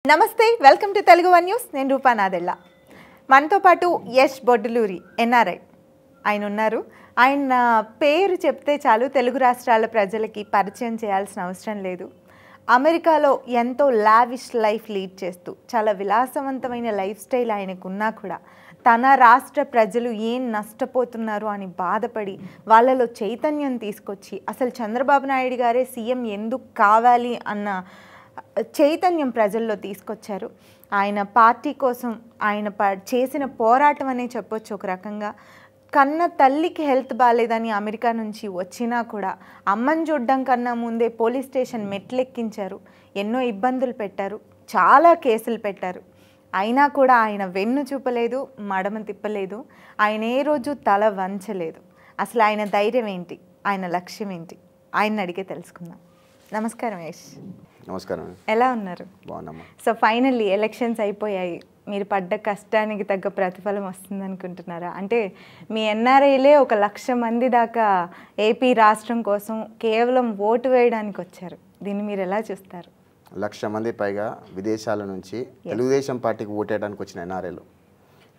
నమస్తే welcome to Telugu one news. నేను రూపా నాదెళ్ళ. మనతో పాటు యష్ బొడ్డులూరి ఎన్ఆర్ఐ ఆయన ఉన్నారు. ఆయన పేరు చెప్తే చాలు తెలుగు రాష్ట్రాల ప్రజలకి పరిచయం చేయాల్సిన అవసరం లేదు. అమెరికాలో ఎంతో లావిష్ లైఫ్ లీడ్ చేస్తూ చాలా విలాసవంతమైన లైఫ్ స్టైల్ ఆయనకున్నా కూడా తన రాష్ట్ర ప్రజలు ఏం నష్టపోతున్నారు అని బాధపడి వాళ్ళలో చైతన్యం తీసుకొచ్చి అసలు చంద్రబాబు నాయుడు గారే సీఎం ఎందుకు కావాలి అన్న చైతన్యం ప్రజల్లో తీసుకొచ్చారు. ఆయన పార్టీ కోసం ఆయన చేసిన పోరాటం అనే చెప్పొచ్చు. ఒక రకంగా కన్న తల్లికి హెల్త్ బాగాలేదని అమెరికా నుంచి వచ్చినా కూడా అమ్మని చూడడం కన్నా ముందే పోలీస్ స్టేషన్ మెట్లెక్కించారు, ఎన్నో ఇబ్బందులు పెట్టారు, చాలా కేసులు పెట్టారు. అయినా కూడా ఆయన వెన్ను చూపలేదు, మడమ తిప్పలేదు, ఆయన ఏ రోజు తల వంచలేదు. అసలు ఆయన ధైర్యం ఏంటి, ఆయన లక్ష్యం ఏంటి, ఆయన అడిగే తెలుసుకుందాం. నమస్కారం యష్. నమస్కారం. ఎలా ఉన్నారు? బాగున్నామ్మా. సో ఫైనల్లీ ఎలక్షన్స్ అయిపోయాయి. మీరు పడ్డ కష్టానికి తగ్గ ప్రతిఫలం వస్తుంది అనుకుంటున్నారా? అంటే మీ ఎన్ఆర్ఐలే 1,00,000 మంది దాకా ఏపీ రాష్ట్రం కోసం కేవలం ఓటు వేయడానికి వచ్చారు. దీన్ని మీరు ఎలా చూస్తారు? 1,00,000 మంది పైగా విదేశాల నుంచి తెలుగుదేశం పార్టీకి ఓటేయడానికి వచ్చిన ఎన్ఆర్ఐలు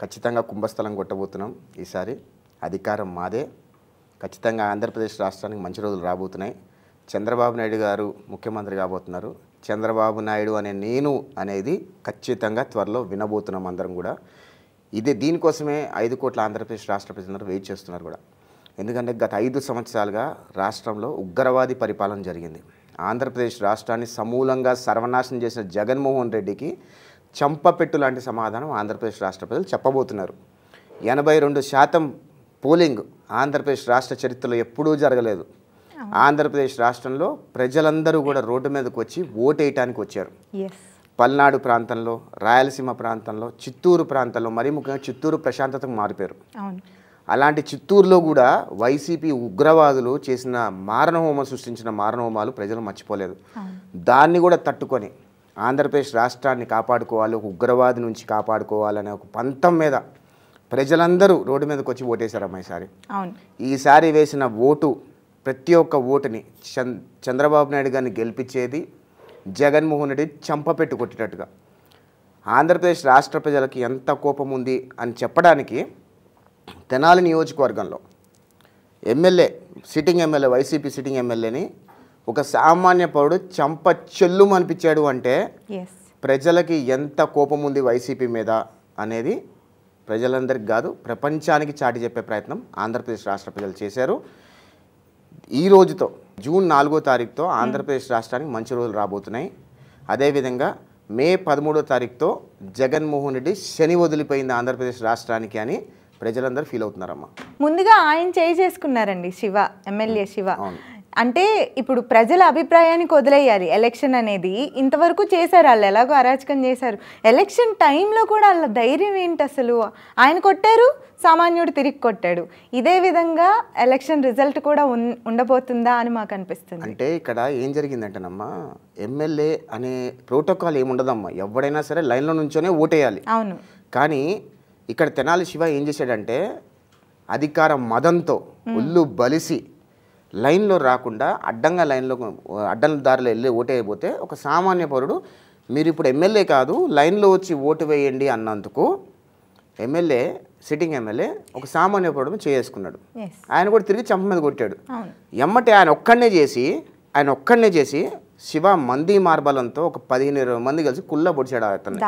ఖచ్చితంగా కుంభస్థలం కొట్టబోతున్నాం. ఈసారి అధికారం మాదే. ఖచ్చితంగా ఆంధ్రప్రదేశ్ రాష్ట్రానికి మంచి రోజులు రాబోతున్నాయి. చంద్రబాబు నాయుడు గారు ముఖ్యమంత్రి కాబోతున్నారు. చంద్రబాబు నాయుడు అనే నేను అనేది ఖచ్చితంగా త్వరలో వినబోతున్నాం అందరం కూడా. దీనికోసమే 5 కోట్ల ఆంధ్రప్రదేశ్ రాష్ట్ర ప్రజలందరూ వెయిట్ చేస్తున్నారు కూడా. ఎందుకంటే గత 5 సంవత్సరాలుగా రాష్ట్రంలో ఉగ్రవాది పరిపాలన జరిగింది. ఆంధ్రప్రదేశ్ రాష్ట్రాన్ని సమూలంగా సర్వనాశనం చేసిన జగన్మోహన్ రెడ్డికి చంపపెట్టు లాంటి సమాధానం ఆంధ్రప్రదేశ్ రాష్ట్ర ప్రజలు చెప్పబోతున్నారు. 82% పోలింగ్ ఆంధ్రప్రదేశ్ రాష్ట్ర చరిత్రలో ఎప్పుడూ జరగలేదు. ఆంధ్రప్రదేశ్ రాష్ట్రంలో ప్రజలందరూ కూడా రోడ్డు మీదకి వచ్చి ఓటేయటానికి వచ్చారు. పల్నాడు ప్రాంతంలో, రాయలసీమ ప్రాంతంలో, చిత్తూరు ప్రాంతంలో, మరీ ముఖ్యంగా చిత్తూరు ప్రశాంతతకు మారిపోయారు. అలాంటి చిత్తూరులో కూడా వైసీపీ ఉగ్రవాదులు చేసిన మారణహోమం సృష్టించిన మారణహోమాలు ప్రజలు మర్చిపోలేదు. దాన్ని కూడా తట్టుకొని ఆంధ్రప్రదేశ్ రాష్ట్రాన్ని కాపాడుకోవాలి, ఒక ఉగ్రవాది నుంచి కాపాడుకోవాలనే ఒక పంతం మీద ప్రజలందరూ రోడ్డు మీదకి వచ్చి ఓటేశారమ్మా. ఈసారి వేసిన ఓటు, ప్రతి ఒక్క ఓటుని చంద్రబాబు నాయుడు గారిని గెలిపించేది జగన్మోహన్ రెడ్డి చంపపెట్టు కొట్టేటట్టుగా. ఆంధ్రప్రదేశ్ రాష్ట్ర ప్రజలకి ఎంత కోపం ఉంది అని చెప్పడానికి తెనాలి నియోజకవర్గంలో MLA, sitting MLA, YCP sitting ఎమ్మెల్యేని ఒక సామాన్య పౌరుడు చంప చెల్లు అనిపించాడు అంటే ప్రజలకి ఎంత కోపం ఉంది వైసీపీ మీద అనేది ప్రజలందరికీ కాదు ప్రపంచానికి చాటి చెప్పే ప్రయత్నం ఆంధ్రప్రదేశ్ రాష్ట్ర ప్రజలు చేశారు. ఈ రోజుతో జూన్ 4వ తారీఖుతో ఆంధ్రప్రదేశ్ రాష్ట్రానికి మంచి రోజులు రాబోతున్నాయి. అదేవిధంగా మే 13వ తారీఖుతో జగన్మోహన్ రెడ్డి శని వదిలిపోయింది ఆంధ్రప్రదేశ్ రాష్ట్రానికి అని ప్రజలందరూ ఫీల్ అవుతున్నారమ్మా. ముందుగా ఆయన చేసుకున్నారండి శివ, ఎమ్మెల్యే శివ. అంటే ఇప్పుడు ప్రజల అభిప్రాయానికి వదిలేయాలి. ఎలక్షన్ అనేది ఇంతవరకు చేశారు, వాళ్ళు ఎలాగో అరాచకం చేశారు. ఎలక్షన్ టైంలో కూడా వాళ్ళ ధైర్యం ఏంటి అసలు? ఆయన కొట్టారు, సామాన్యుడు తిరిగి కొట్టాడు. ఇదే విధంగా ఎలక్షన్ రిజల్ట్ కూడా ఉండబోతుందా అని మాకు అనిపిస్తుంది. అంటే ఇక్కడ ఏం జరిగిందంటేనమ్మా, ఎమ్మెల్యే అనే ప్రోటోకాల్ ఏముండదమ్మా. ఎవడైనా సరే లైన్లో నుంచోనే ఓటేయాలి. అవును. కానీ ఇక్కడ తెనాలి శివ ఏం చేశాడంటే అధికార మదంతో ఒళ్ళు బలిసి లైన్లో రాకుండా అడ్డం దారిలో వెళ్ళి ఓటేయబోతే ఒక సామాన్య పౌరుడు మీరు ఇప్పుడు ఎమ్మెల్యే కాదు లైన్లో వచ్చి ఓటు వేయండి అన్నందుకు ఎమ్మెల్యే, సిట్టింగ్ ఎమ్మెల్యే ఒక సామాన్య పౌరుడు చేసుకున్నాడు. ఆయన కూడా తిరిగి చంప మీద కొట్టాడు. ఎమ్మటే ఆయన ఒక్కడనే చేసి శివ మంది మార్బలంతో ఒక 15-20 మంది కలిసి కుళ్ళ పొడిచాడు అతను.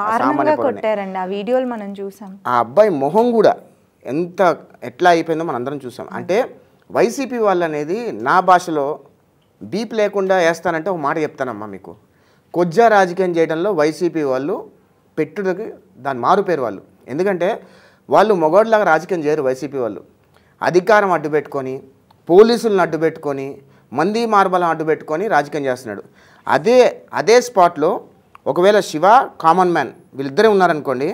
ఆ అబ్బాయి మొహం కూడా ఎట్లా అయిపోయిందో మనం అందరం చూసాం. అంటే వైసీపీ వాళ్ళు అనేది నా భాషలో బీప్ లేకుండా వేస్తానంటే ఒక మాట చెప్తానమ్మా మీకు. కొజ్జా రాజకీయం చేయడంలో వైసీపీ వాళ్ళు పెట్టుదకి దాని మారుపేరు వాళ్ళు. ఎందుకంటే వాళ్ళు మొగోడ్లాగా రాజకీయం చేయరు. వైసీపీ వాళ్ళు అధికారం అడ్డుపెట్టుకొని, పోలీసులను అడ్డుపెట్టుకొని, మంది మార్బలం అడ్డుపెట్టుకొని రాజకీయం చేస్తున్నాడు. అదే స్పాట్లో ఒకవేళ శివ, కామన్ మ్యాన్ వీళ్ళిద్దరే ఉన్నారనుకోండి,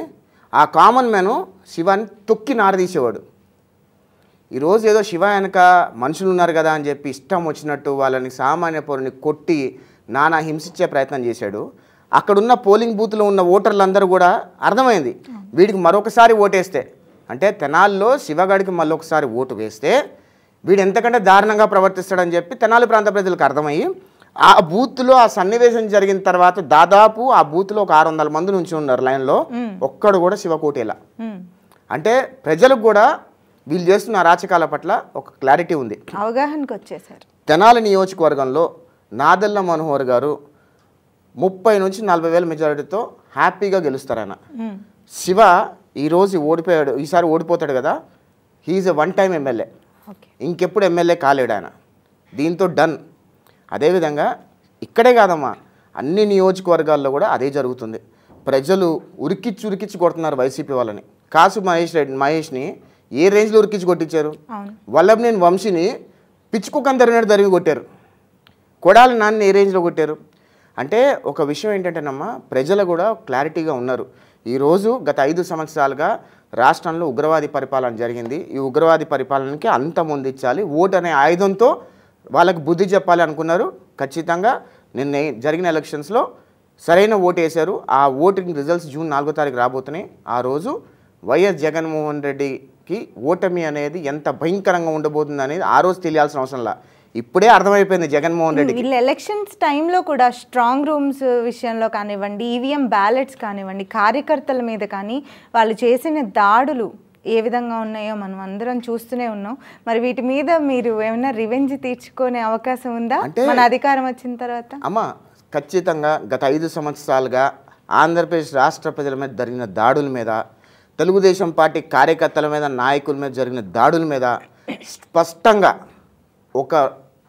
ఆ కామన్ మ్యాను శివాని తొక్కి నారదీసేవాడు. ఈరోజు ఏదో శివ వెనక మనుషులు ఉన్నారు కదా అని చెప్పి ఇష్టం వచ్చినట్టు వాళ్ళని సామాన్య పౌరుని కొట్టి నానా హింసించే ప్రయత్నం చేశాడు. అక్కడున్న పోలింగ్ బూత్లో ఉన్న ఓటర్లందరూ కూడా అర్థమైంది వీడికి మరొకసారి ఓటేస్తే, అంటే తెనాలిలో శివగాడికి మళ్ళొకసారి ఓటు వేస్తే వీడు ఎంతకంటే దారుణంగా ప్రవర్తిస్తాడని చెప్పి తెనాలి ప్రాంత ప్రజలకు అర్థమయ్యి ఆ బూత్లో ఆ సన్నివేశం జరిగిన తర్వాత దాదాపు ఆ బూత్లో ఒక 600 మంది నుంచి ఉన్నారు లైన్లో, ఒక్కడు కూడా శివకోటేలా. అంటే ప్రజలకు కూడా వీళ్ళు చేస్తున్న అరాచకాల పట్ల ఒక క్లారిటీ ఉంది, అవగాహనకు వచ్చేసారు. తెనాలి నియోజకవర్గంలో నాదెళ్ల మనోహర్ గారు 30 నుంచి 40 వేల మెజారిటీతో హ్యాపీగా గెలుస్తారు ఆయన. శివ ఈరోజు ఓడిపోయాడు, ఈసారి ఓడిపోతాడు కదా, హీఈస్ ఎ వన్ టైం ఎమ్మెల్యే, ఇంకెప్పుడు ఎమ్మెల్యే కాలేడు ఆయన, దీంతో డన్. అదేవిధంగా ఇక్కడే కాదమ్మా, అన్ని నియోజకవర్గాల్లో కూడా అదే జరుగుతుంది. ప్రజలు ఉరికిచ్చి కొడుతున్నారు వైసీపీ వాళ్ళని. కాసు మహేష్ని ఏ రేంజ్లో ఉరికిచ్చి కొట్టించారు, వల్లభనేని వంశీని పిచ్చుకుక్కని తరిగి కొట్టారు, కొడాలి నాన్ని ఏ రేంజ్లో కొట్టారు. అంటే ఒక విషయం ఏంటంటేనమ్మా, ప్రజలు కూడా క్లారిటీగా ఉన్నారు. ఈరోజు గత 5 సంవత్సరాలుగా రాష్ట్రంలో ఉగ్రవాది పరిపాలన జరిగింది. ఈ ఉగ్రవాది పరిపాలనకి అంతమొందించాలి, ఓటు అనే ఆయుధంతో వాళ్ళకి బుద్ధి చెప్పాలి అనుకున్నారు. ఖచ్చితంగా నిన్న జరిగిన ఎలక్షన్స్లో సరైన ఓటు వేశారు. ఆ ఓటింగ్ రిజల్ట్స్ జూన్ 4వ తారీఖు రాబోతున్నాయి. ఆ రోజు వైఎస్ జగన్మోహన్ రెడ్డికి ఓటమి అనేది ఎంత భయంకరంగా ఉండబోతుంది అనేది ఆ రోజు తెలియాల్సిన అవసరంలా, ఇప్పుడే అర్థమైపోయింది జగన్మోహన్ రెడ్డి. వీళ్ళు ఎలక్షన్స్ టైంలో కూడా స్ట్రాంగ్ రూమ్స్ విషయంలో కానివ్వండి, ఈవీఎం బ్యాలెట్స్ కానివ్వండి, కార్యకర్తల మీద కానీ వాళ్ళు చేసిన దాడులు ఏ విధంగా ఉన్నాయో మనం అందరం చూస్తూనే ఉన్నాం. మరి వీటి మీద మీరు ఏమైనా రివెంజ్ తీర్చుకునే అవకాశం ఉందా మన అధికారం వచ్చిన తర్వాత? అమ్మ ఖచ్చితంగా గత 5 సంవత్సరాలుగా ఆంధ్రప్రదేశ్ రాష్ట్ర ప్రజల మీద జరిగిన దాడుల మీద, తెలుగుదేశం పార్టీ కార్యకర్తల మీద, నాయకుల మీద జరిగిన దాడుల మీద స్పష్టంగా ఒక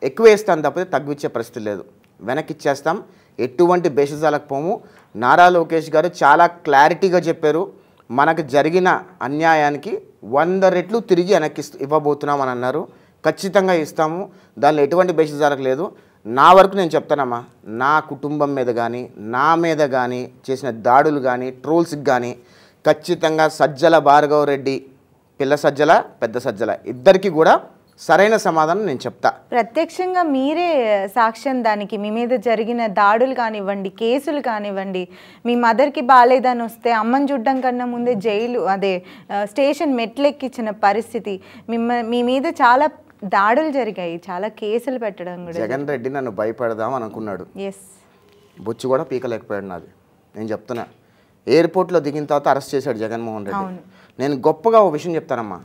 ఎక్కువ వేస్తాను తప్పితే తగ్గించే పరిస్థితి లేదు, వెనక్కిచ్చేస్తాం, ఎటువంటి బేషజాలకు పోము. నారా లోకేష్ గారు చాలా క్లారిటీగా చెప్పారు, మనకు జరిగిన అన్యాయానికి 100 రెట్లు తిరిగి వెనక్కి ఇవ్వబోతున్నాం అని అన్నారు. ఖచ్చితంగా ఇస్తాము, దానిలో ఎటువంటి బేషజాలకు లేదు. నా వరకు నేను చెప్తానమ్మా, నా కుటుంబం మీద కానీ, నా మీద కానీ చేసిన దాడులు కానీ, ట్రోల్స్కి కానీ ఖచ్చితంగా సజ్జల భార్గవ రెడ్డి, పిల్ల సజ్జల పెద్ద సజ్జల ఇద్దరికి కూడా సరైన సమాధానం నేను చెప్తా. ప్రత్యక్షంగా మీరే సాక్ష్యం దానికి. మీ మీద జరిగిన దాడులు కానివ్వండి, కేసులు కానివ్వండి, మీ మదర్కి బాగాలేదని వస్తే అమ్మని చూడడం కన్నా ముందే జైలు స్టేషన్ మెట్లెక్కించిన పరిస్థితి, మీ మీద చాలా దాడులు జరిగాయి, చాలా కేసులు పెట్టడం కూడా. జగన్ రెడ్డి నన్ను భయపెడదాం అనుకున్నాడు, బొచ్చు కూడా పీకలేకపోయాడు నాది. నేను చెప్తున్నా, ఎయిర్పోర్ట్లో దిగిన తర్వాత అరెస్ట్ చేశాడు జగన్మోహన్ రెడ్డి. నేను గొప్పగా ఒక విషయం చెప్తానమ్మా,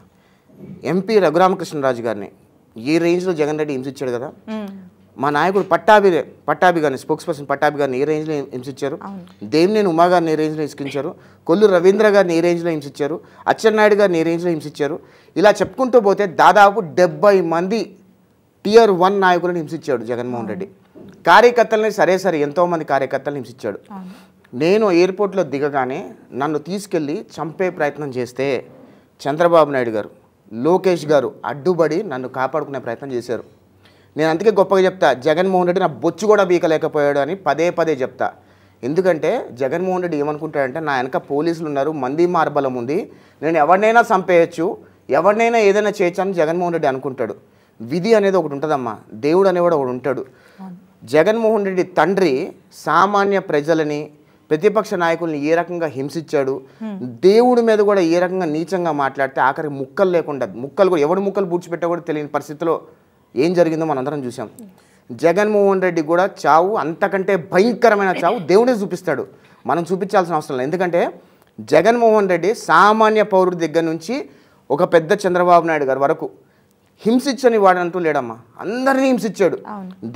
ఎంపీ రఘురామకృష్ణరాజు గారిని ఈ రేంజ్లో జగన్ రెడ్డి హింసించాడు కదా, మా నాయకుడు పట్టాభి గారిని, స్పోక్స్ పర్సన్ పట్టాభి గారిని ఏ రేంజ్లో హింసించారు, దేవినేని ఉమా గారిని ఏ రేంజ్లో హింసించారు, కొల్లు రవీంద్ర గారిని ఏ రేంజ్లో హింసించారు, అచ్చెన్నాయుడు గారిని ఏ రేంజ్లో హింసించారు, ఇలా చెప్పుకుంటూ పోతే దాదాపు 70 మంది Tier 1 నాయకులను హింసించాడు జగన్మోహన్ రెడ్డి. కార్యకర్తలని సరే ఎంతోమంది కార్యకర్తలను హింసించాడు. నేను ఎయిర్పోర్ట్లో దిగగానే నన్ను తీసుకెళ్ళి చంపే ప్రయత్నం చేస్తే చంద్రబాబు నాయుడు గారు, లోకేష్ గారు అడ్డుపడి నన్ను కాపాడుకునే ప్రయత్నం చేశారు. నేను అందుకే గొప్పగా చెప్తా, జగన్మోహన్ రెడ్డి నా బొచ్చు కూడా బీకలేకపోయాడు అని పదే చెప్తా. ఎందుకంటే జగన్మోహన్ రెడ్డి ఏమనుకుంటాడంటే, నా వెనక పోలీసులు ఉన్నారు, మంది మార్బలం ఉంది, నేను ఎవరినైనా చంపేయచ్చు, ఎవరినైనా ఏదైనా చేయొచ్చు అని జగన్మోహన్ రెడ్డి అనుకుంటాడు. విధి అనేది ఒకటి ఉంటుందమ్మా, దేవుడు అనేవాడు ఒకటి ఉంటాడు. జగన్మోహన్ రెడ్డి తండ్రి సామాన్య ప్రజలని, ప్రతిపక్ష నాయకుల్ని ఏ రకంగా హింసించాడు, దేవుడి మీద కూడా ఏ రకంగా నీచంగా మాట్లాడితే ఆఖరికి ముక్కలు లేకుండా, ముక్కలు కూడా ఎవడు ముక్కలు పూడ్చిపెట్టా కూడా తెలియని పరిస్థితిలో ఏం జరిగిందో మనందరం చూసాం. జగన్మోహన్ రెడ్డి కూడా చావు అంతకంటే భయంకరమైన చావు దేవుడే చూపిస్తాడు, మనం చూపించాల్సిన అవసరం లేదు. ఎందుకంటే జగన్మోహన్ రెడ్డి సామాన్య పౌరుడి దగ్గర నుంచి ఒక పెద్ద చంద్రబాబు నాయుడు గారి వరకు హింసించని వాడు అంటూ లేడమ్మా, అందరినీ హింసించాడు.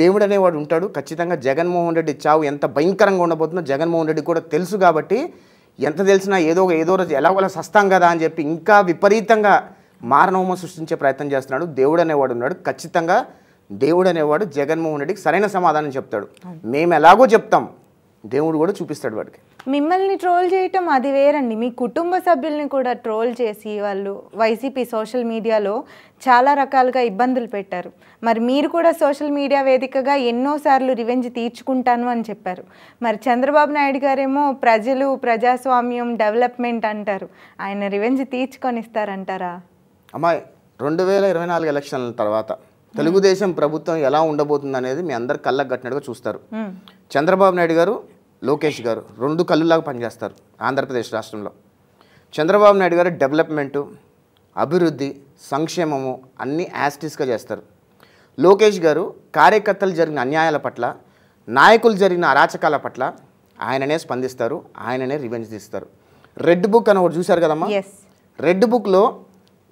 దేవుడు అనేవాడు ఉంటాడు. ఖచ్చితంగా జగన్మోహన్ రెడ్డి చావు ఎంత భయంకరంగా ఉండబోతుందో జగన్మోహన్ రెడ్డి కూడా తెలుసు. కాబట్టి ఎంత తెలిసినా ఏదో రోజు ఎలాగోలా సస్తాం కదా అని చెప్పి ఇంకా విపరీతంగా మారణహోమం సృష్టించే ప్రయత్నం చేస్తున్నాడు. దేవుడు అనేవాడు ఉన్నాడు. ఖచ్చితంగా దేవుడు అనేవాడు జగన్మోహన్ రెడ్డికి సరైన సమాధానం చెప్తాడు. మేము ఎలాగో చెప్తాం, దేవుడు కూడా చూపిస్తాడు వాడికి. మిమ్మల్ని ట్రోల్ చేయటం అది వేరండి, మీ కుటుంబ సభ్యుల్ని కూడా ట్రోల్ చేసి వాళ్ళు వైసీపీ సోషల్ మీడియాలో చాలా రకాలుగా ఇబ్బందులు పెట్టారు. మరి మీరు కూడా సోషల్ మీడియా వేదికగా ఎన్నోసార్లు రివెంజ్ తీర్చుకుంటాను అని చెప్పారు. మరి చంద్రబాబు నాయుడు గారేమో ప్రజలు, ప్రజాస్వామ్యం, డెవలప్మెంట్ అంటారు. ఆయన రివెంజ్ తీర్చుకొని ఇస్తారంటారా? అమ్మాయి 2024 ఎలక్షన్ల తర్వాత తెలుగుదేశం ప్రభుత్వం ఎలా ఉండబోతుంది అనేది మీ అందరు కళ్ళకు కట్టినట్టుగా చూస్తారు. చంద్రబాబు నాయుడు గారు, లోకేష్ గారు 2 కళ్ళులాగా పనిచేస్తారు ఆంధ్రప్రదేశ్ రాష్ట్రంలో. చంద్రబాబు నాయుడు గారు డెవలప్మెంటు, అభివృద్ధి, సంక్షేమము అన్నీ యాస్టిస్గా చేస్తారు. లోకేష్ గారు కార్యకర్తలు జరిగిన అన్యాయాల పట్ల, నాయకులు జరిగిన అరాచకాల పట్ల ఆయననే స్పందిస్తారు, ఆయననే రివెంజ్ తీస్తారు. రెడ్ బుక్ అని ఒకటి చూశారు కదమ్మా. రెడ్ బుక్లో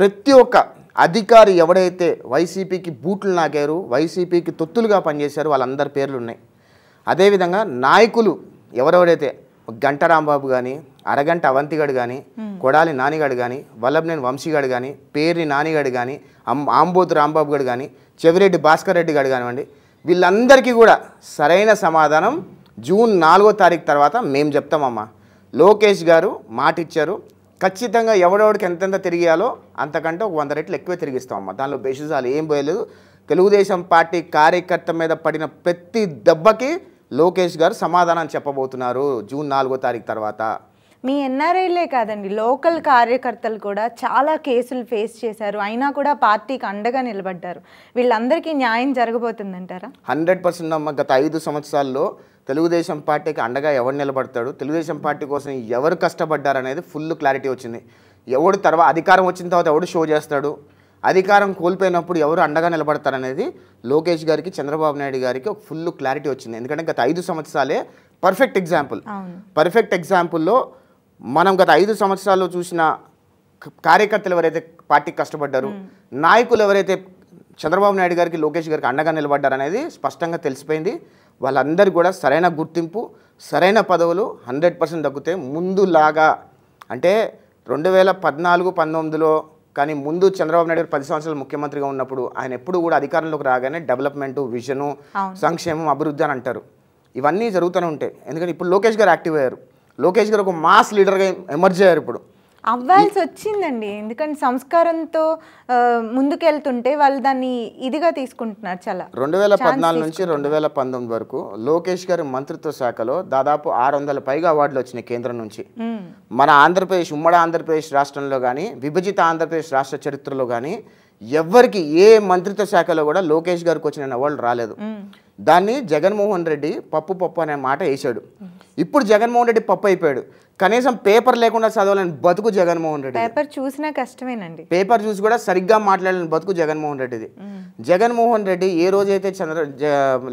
ప్రతి ఒక్క అధికారి ఎవడైతే వైసీపీకి బూట్లు నాకారు, వైసీపీకి తొత్తులుగా పనిచేశారు, వాళ్ళందరి పేర్లు ఉన్నాయి. అదేవిధంగా నాయకులు ఎవరెవరైతే గంట రాంబాబు కానీ, అరగంట అవంతిగాడు కానీ, కొడాలి నానిగాడు కానీ, వల్లభనేని వంశీగాడు కానీ, పేర్ని నానిగాడు కానీ, ఆంబోతు రాంబాబు గారు కానీ, చెవిరెడ్డి భాస్కర్ రెడ్డి గారు కానివ్వండి, వీళ్ళందరికీ కూడా సరైన సమాధానం జూన్ 4వ తారీఖు తర్వాత మేము చెప్తామమ్మా. లోకేష్ గారు మాట ఇచ్చారు, ఖచ్చితంగా ఎవడెవడికి ఎంతెంత తిరిగేయాలో అంతకంటే ఒక 100 రెట్లు ఎక్కువే తిరిగిస్తామమ్మా. దానిలో బేషిజాలు ఏం పోయలేదు. తెలుగుదేశం పార్టీ కార్యకర్త మీద పడిన ప్రతి దెబ్బకి లోకేష్ గారు సమాధానం చెప్పబోతున్నారు జూన్ 4వ తారీఖు తర్వాత. మీ ఎన్ఆర్ఐలే కాదండి, లోకల్ కార్యకర్తలు కూడా చాలా కేసులు ఫేస్ చేశారు, అయినా కూడా పార్టీకి అండగా నిలబడ్డారు. వీళ్ళందరికీ న్యాయం జరగబోతుందంటారా? 100% అమ్మ. గత 5 సంవత్సరాల్లో తెలుగుదేశం పార్టీకి అండగా ఎవరు నిలబడతాడు, తెలుగుదేశం పార్టీ కోసం ఎవరు కష్టపడ్డారనేది ఫుల్ క్లారిటీ వచ్చింది. ఎవడు తర్వాత అధికారం వచ్చిన తర్వాత ఎవడు షో చేస్తాడు, అధికారం కోల్పోయినప్పుడు ఎవరు అండగా నిలబడతారనేది లోకేష్ గారికి, చంద్రబాబు నాయుడు గారికి ఒక ఫుల్ క్లారిటీ వచ్చింది. ఎందుకంటే గత 5 సంవత్సరాలే పర్ఫెక్ట్ ఎగ్జాంపుల్. పర్ఫెక్ట్ ఎగ్జాంపుల్లో మనం గత 5 సంవత్సరాల్లో చూసిన కార్యకర్తలు ఎవరైతే పార్టీకి కష్టపడ్డారు, నాయకులు ఎవరైతే చంద్రబాబు నాయుడు గారికి, లోకేష్ గారికి అండగా నిలబడ్డారు అనేది స్పష్టంగా తెలిసిపోయింది. వాళ్ళందరూ కూడా సరైన గుర్తింపు, సరైన పదవులు 100% దక్కుతాయి. ముందులాగా అంటే 2014-19లో కానీ ముందు చంద్రబాబు నాయుడు గారు 10 సంవత్సరాలు ముఖ్యమంత్రిగా ఉన్నప్పుడు ఆయన ఎప్పుడు కూడా అధికారంలోకి రాగానే డెవలప్మెంటు, విజను, సంక్షేమం, అభివృద్ధి అని అంటారు. ఇవన్నీ జరుగుతూనే ఉంటాయి. ఎందుకంటే ఇప్పుడు లోకేష్ గారు యాక్టివ్ అయ్యారు. లోకేష్ గారు ఒక మాస్ లీడర్గా ఎమర్జ్ అయ్యారు. ఇప్పుడు అవ్వాల్సి వచ్చిందండి, ఎందుకంటే సంస్కారంతో ముందుకెళ్తుంటే వాళ్ళు దాన్ని ఇదిగా తీసుకుంటున్నారు. చాలా 2014 నుంచి 2019 వరకు లోకేష్ గారి మంత్రిత్వ శాఖలో దాదాపు 600 పైగా అవార్డులు వచ్చినాయి కేంద్రం నుంచి. మన ఆంధ్రప్రదేశ్, ఉమ్మడి ఆంధ్రప్రదేశ్ రాష్ట్రంలో కానీ, విభజిత ఆంధ్రప్రదేశ్ రాష్ట్ర చరిత్రలో కానీ ఎవరికి ఏ మంత్రిత్వ శాఖలో కూడా లోకేష్ గారికి వచ్చిన అవార్డు రాలేదు. దాన్ని జగన్మోహన్ రెడ్డి పప్పు అనే మాట వేసాడు. ఇప్పుడు జగన్మోహన్ రెడ్డి పప్పు అయిపోయాడు. కనీసం పేపర్ లేకుండా చదవాలని బతుకు జగన్మోహన్ రెడ్డి. పేపర్ చూసినా కష్టమేనండి. పేపర్ చూసి కూడా సరిగ్గా మాట్లాడలేని బతుకు జగన్మోహన్ రెడ్డిది. జగన్మోహన్ రెడ్డి ఏ రోజైతే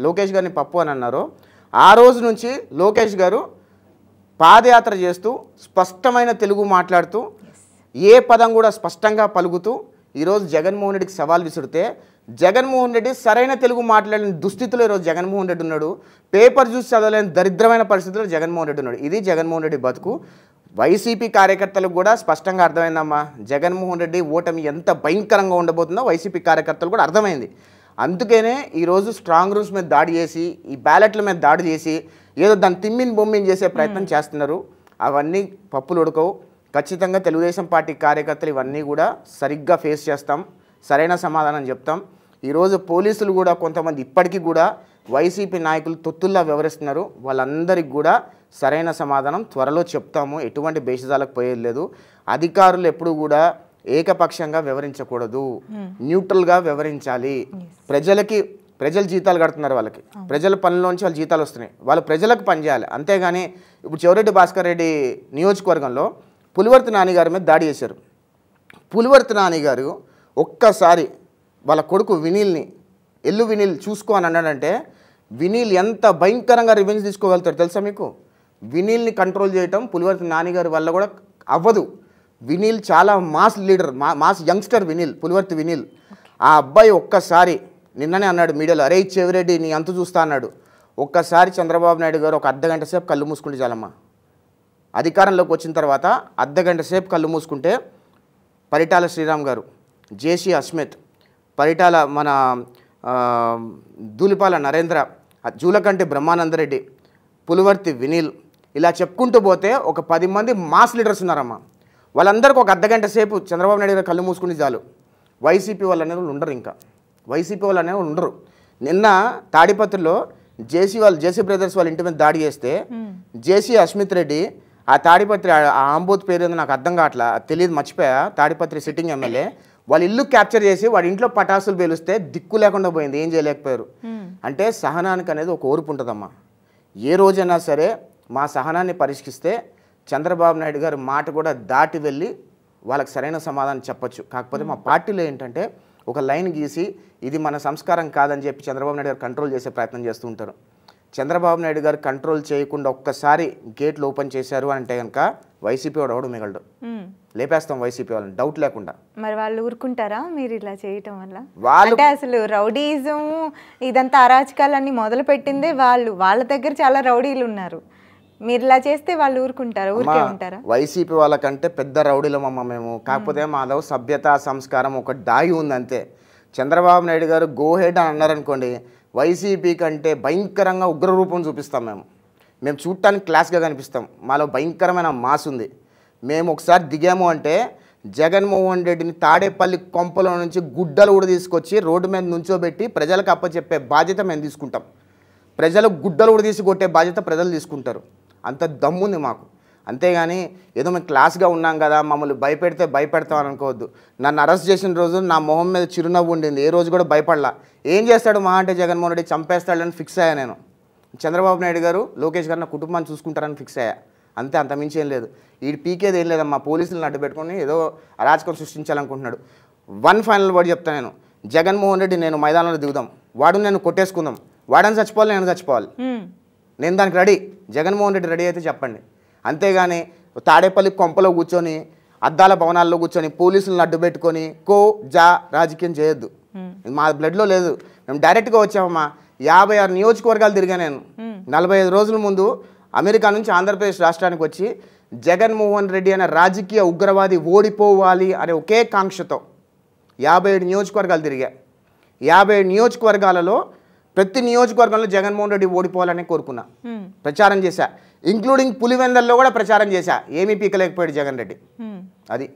లోకేష్ గారిని పప్పు అని అన్నారో ఆ రోజు నుంచి లోకేష్ గారు పాదయాత్ర చేస్తూ స్పష్టమైన తెలుగు మాట్లాడుతూ ఏ పదం కూడా స్పష్టంగా పలుకుతూ ఈరోజు జగన్మోహన్ రెడ్డికి సవాల్ విసుడితే జగన్మోహన్ రెడ్డి సరైన తెలుగు మాట్లాడలేని దుస్థితిలో ఈరోజు జగన్మోహన్ రెడ్డి ఉన్నాడు. పేపర్ చూసి చదవలేని దరిద్రమైన పరిస్థితుల్లో జగన్మోహన్ రెడ్డి ఉన్నాడు. ఇది జగన్మోహన్ రెడ్డి బతుకు. వైసీపీ కార్యకర్తలకు కూడా స్పష్టంగా అర్థమైందమ్మా జగన్మోహన్ రెడ్డి ఓటమి ఎంత భయంకరంగా ఉండబోతుందో వైసీపీ కార్యకర్తలు కూడా అర్థమైంది. అందుకనే ఈరోజు స్ట్రాంగ్ రూమ్స్ మీద దాడి చేసి, ఈ బ్యాలెట్ల మీద దాడి చేసి ఏదో దాన్ని తిమ్మిని బొమ్మిని చేసే ప్రయత్నం చేస్తున్నారు. అవన్నీ పప్పులు ఉడకవు. ఖచ్చితంగా తెలుగుదేశం పార్టీ కార్యకర్తలు ఇవన్నీ కూడా సరిగ్గా ఫేస్ చేస్తాం, సరైన సమాధానం చెప్తాం. ఈరోజు పోలీసులు కూడా కొంతమంది ఇప్పటికీ కూడా వైసీపీ నాయకులు తొత్తుల్లా వ్యవహరిస్తున్నారు. వాళ్ళందరికీ కూడా సరైన సమాధానం త్వరలో చెప్తాము. ఎటువంటి బేషజాలకు పోయేది లేదు. అధికారులు ఎప్పుడు కూడా ఏకపక్షంగా వ్యవహరించకూడదు, న్యూట్రల్గా వ్యవహరించాలి. ప్రజలు జీతాలు కడుతున్నారు, వాళ్ళకి ప్రజల పనుల్లోంచి వాళ్ళ జీతాలు వస్తున్నాయి, వాళ్ళు ప్రజలకు పనిచేయాలి. అంతేగాని ఇప్పుడు చెవిరెడ్డి భాస్కర్ రెడ్డి నియోజకవర్గంలో పులివర్తి నాని గారి మీద దాడి చేశారు. పులివర్తి నాని గారు ఒక్కసారి వాళ్ళ కొడుకు వినీల్ని వినీల్ చూసుకో అని అన్నాడంటే వినీల్ ఎంత భయంకరంగా రివెంజ్ తీసుకోగలుగుతారు తెలుసా మీకు? వినీల్ని కంట్రోల్ చేయటం పులివర్తి నాని గారి వల్ల కూడా అవ్వదు. వినీల్ చాలా mass leader, mass youngster Vineel, Pulivarthi Vineel. ఆ అబ్బాయి ఒక్కసారి నిన్ననే అన్నాడు మీడియాలో, అరే చెవిరెడ్డి నీ అంతు చూస్తా అన్నాడు. ఒక్కసారి చంద్రబాబు నాయుడు గారు ఒక అర్ధగంట సేపు కళ్ళు మూసుకుంటే చాలమ్మా. అధికారంలోకి వచ్చిన తర్వాత అర్ధగంట సేపు కళ్ళు మూసుకుంటే పరిటాల శ్రీరామ్ గారు, జేసీ అస్మిత్, పరిటాల మన దూలిపాల నరేంద్ర, జూలకంటి బ్రహ్మానందరెడ్డి, పులివర్తి వినీల్, ఇలా చెప్పుకుంటూ పోతే ఒక 10 మంది మాస్ లీడర్స్ ఉన్నారమ్మా. వాళ్ళందరికీ ఒక అర్ధగంట సేపు చంద్రబాబు నాయుడు గారు కళ్ళు మూసుకుని చాలు. వైసీపీ వాళ్ళు అనేవాళ్ళు ఉండరు, ఇంకా వైసీపీ వాళ్ళు అనేవాళ్ళు ఉండరు. నిన్న తాడిపత్రిలో జేసీ బ్రదర్స్ వాళ్ళ ఇంటి మీద దాడి చేస్తే జేసీ అస్మిత్ రెడ్డి ఆ తాడిపత్రి ఆ ఆంబోత్ పేరు ఏందో నాకు అర్థం కావట్లా, తెలియదు, మర్చిపోయా. తాడిపత్రి సిట్టింగ్ ఎమ్మెల్యే వాళ్ళ ఇల్లు క్యాప్చర్ చేసి వాడి ఇంట్లో పటాసులు పేలుస్తే దిక్కు లేకుండా పోయింది, ఏం చేయలేకపోయారు. అంటే సహనానికి అనేది ఒక ఓర్పు ఉంటుందమ్మా. ఏ రోజైనా సరే మా సహనాన్ని పరీక్షిస్తే చంద్రబాబు నాయుడు గారి మాట కూడా దాటి వెళ్ళి వాళ్ళకి సరైన సమాధానం చెప్పొచ్చు. కాకపోతే మా పార్టీలో ఏంటంటే ఒక లైన్ గీసి ఇది మన సంస్కారం కాదని చెప్పి చంద్రబాబు నాయుడు గారు కంట్రోల్ చేసే ప్రయత్నం చేస్తూ ఉంటారు. చంద్రబాబు నాయుడు గారు కంట్రోల్ చేయకుండా ఒక్కసారి గేట్లు ఓపెన్ చేశారు అంటే కనుక వైసీపీ వాడు ఎవడు మిగలడు. లేపేస్తాం వైసీపీ వాళ్ళని డౌట్ లేకుండా. మరి వాళ్ళు ఊరుకుంటారా మీరు ఇలా చేయటం వల్ల? వాళ్ళు అంటే అసలు రౌడీజం ఇదంతా అరాచకాలన్నీ మొదలు పెట్టిందే వాళ్ళు. వాళ్ళ దగ్గర చాలా రౌడీలు ఉన్నారు. మీరు ఇలా చేస్తే వాళ్ళు ఊరుకుంటారా? ఊరికే ఉంటారా? వైసీపీ వాళ్ళకంటే పెద్ద రౌడీలమమ్మ మేము. కాకపోతే మాధవ్ సభ్యత సంస్కారం ఒక దాగి ఉంది అంతే. చంద్రబాబు నాయుడు గారు గో హెడ్ అని అన్నారనుకోండి, వైసీపీ కంటే భయంకరంగా ఉగ్రరూపం చూపిస్తాం. మేము చూడటానికి క్లాస్గా కనిపిస్తాం. మాలో భయంకరమైన మాస్ ఉంది. మేము ఒకసారి దిగాము అంటే జగన్మోహన్ రెడ్డిని తాడేపల్లి కొంపలో నుంచి గుడ్డలు కూడా తీసుకొచ్చి రోడ్డు మీద నుంచోబెట్టి ప్రజలకు అప్పచెప్పే బాధ్యత మేము తీసుకుంటాం. ప్రజలు గుడ్డలు కూడా తీసి కొట్టే బాధ్యత ప్రజలు తీసుకుంటారు. అంత దమ్ముంది మాకు. అంతేగాని ఏదో మేము క్లాస్గా ఉన్నాం కదా మమ్మల్ని భయపెడితే భయపెడతామని అనుకోవద్దు. నన్ను అరెస్ట్ చేసిన రోజు నా మొహం మీద చిరునవ్వు ఉండింది. ఏ రోజు కూడా భయపడలా. ఏం చేస్తాడు మహా అంటే జగన్మోహన్ రెడ్డి చంపేస్తాడని ఫిక్స్ అయ్యా నేను. చంద్రబాబు నాయుడు గారు లోకేష్ గారు నా కుటుంబాన్ని చూసుకుంటారని ఫిక్స్ అయ్యా. అంతే, అంత మించి ఏం లేదు. ఈ పీకేది ఏం లేదమ్మా. పోలీసులను అడ్డు పెట్టుకొని ఏదో అరాచకం సృష్టించాలనుకుంటున్నాడు. వన్ ఫైనల్ వర్డ్ చెప్తాను నేను. జగన్మోహన్ రెడ్డి నేను మైదానంలో దిగుదాం, వాడు నేను కొట్టేసుకుందాం. వాడని చచ్చిపోవాలి, నేను చచ్చిపోవాలి. నేను దానికి రెడీ. జగన్మోహన్ రెడ్డి రెడీ అయితే చెప్పండి. అంతేగాని తాడేపల్లి కొంపలో కూర్చొని అద్దాల భవనాల్లో కూర్చొని పోలీసులను అడ్డు పెట్టుకొని రాజకీయం చేయొద్దు. మా బ్లడ్లో లేదు. మేము డైరెక్ట్గా వచ్చామమ్మా. 56 నియోజకవర్గాలు తిరిగా నేను. 45 రోజుల ముందు అమెరికా నుంచి ఆంధ్రప్రదేశ్ రాష్ట్రానికి వచ్చి జగన్మోహన్ రెడ్డి అనే రాజకీయ ఉగ్రవాది ఓడిపోవాలి అనే ఒకే కాంక్షతో 57 నియోజకవర్గాలు తిరిగా. 57 నియోజకవర్గాలలో ప్రతి నియోజకవర్గంలో జగన్మోహన్ రెడ్డి ఓడిపోవాలని కోరుకున్నా. ప్రచారం చేశా. ఇంక్లూడింగ్ పులివెందల్లో కూడా ప్రచారం చేశా. ఏమీ పీకలేకపోయాడు జగన్ రెడ్డి. అది